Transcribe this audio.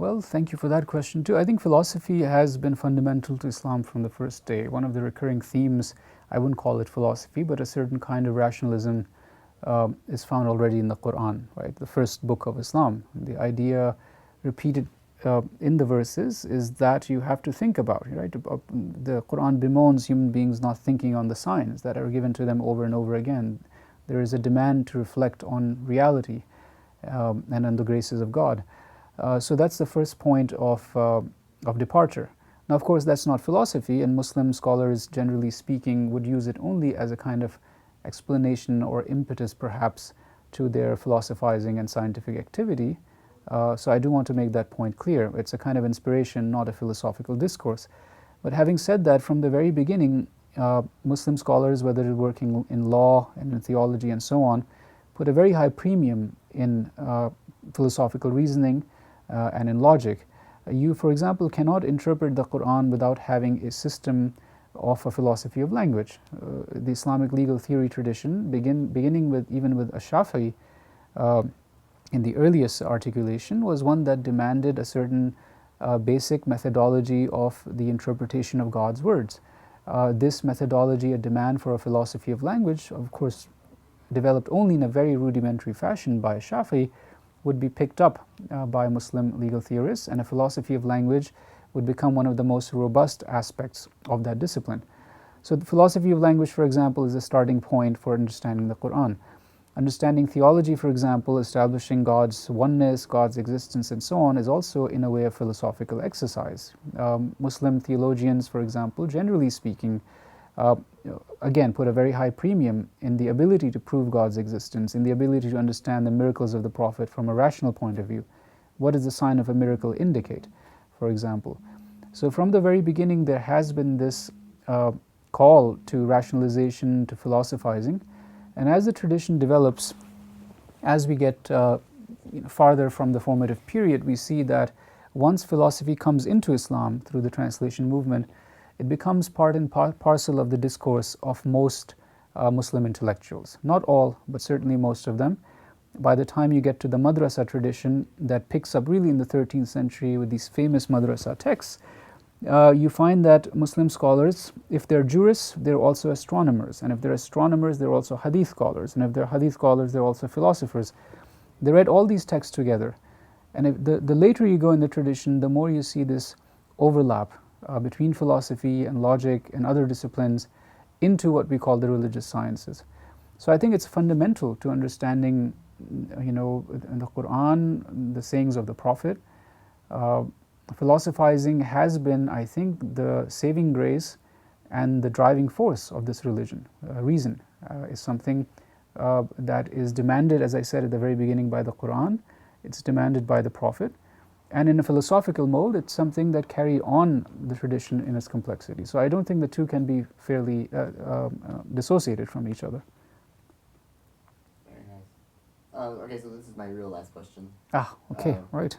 Well, thank you for that question too. I think philosophy has been fundamental to Islam from the first day. One of the recurring themes, I wouldn't call it philosophy, but a certain kind of rationalism is found already in the Quran, right? The first book of Islam. The idea repeated in the verses is that you have to think about, right? The Quran bemoans human beings not thinking on the signs that are given to them over and over again. There is a demand to reflect on reality and on the graces of God. So that's the first point of departure. Now, of course, that's not philosophy, and Muslim scholars, generally speaking, would use it only as a kind of explanation or impetus, perhaps, to their philosophizing and scientific activity. So I do want to make that point clear. It's a kind of inspiration, not a philosophical discourse. But having said that, from the very beginning, Muslim scholars, whether they're working in law and in theology and so on, put a very high premium in philosophical reasoning and in logic. You, for example, cannot interpret the Quran without having a system of a philosophy of language. The Islamic legal theory tradition, beginning with even with Ash-Shafi'i, in the earliest articulation, was one that demanded a certain basic methodology of the interpretation of God's words. This methodology, a demand for a philosophy of language, of course, developed only in a very rudimentary fashion by Shafi'i, would be picked up by Muslim legal theorists, and a philosophy of language would become one of the most robust aspects of that discipline. So the philosophy of language, for example, is a starting point for understanding the Quran. Understanding theology, for example, establishing God's oneness, God's existence, and so on, is also in a way a philosophical exercise. Muslim theologians, for example, generally speaking, again, put a very high premium in the ability to prove God's existence, in the ability to understand the miracles of the Prophet from a rational point of view. What does the sign of a miracle indicate, for example? So from the very beginning, there has been this call to rationalization, to philosophizing. And as the tradition develops, as we get farther from the formative period, we see that once philosophy comes into Islam through the translation movement, it becomes part and parcel of the discourse of most Muslim intellectuals. Not all, but certainly most of them. By the time you get to the madrasa tradition that picks up really in the 13th century with these famous madrasa texts, you find that Muslim scholars, if they're jurists, they're also astronomers. And if they're astronomers, they're also hadith scholars. And if they're hadith scholars, they're also philosophers. They read all these texts together. And if the later you go in the tradition, the more you see this overlap between philosophy and logic and other disciplines into what we call the religious sciences. So I think it's fundamental to understanding, in the Quran, the sayings of the Prophet. Philosophizing has been, I think, the saving grace and the driving force of this religion. Reason is something that is demanded, as I said at the very beginning, by the Quran. It's demanded by the Prophet. And in a philosophical mode, it's something that carry on the tradition in its complexity. So I don't think the two can be fairly dissociated from each other. Very nice. Okay, so this is my real last question. Okay, right.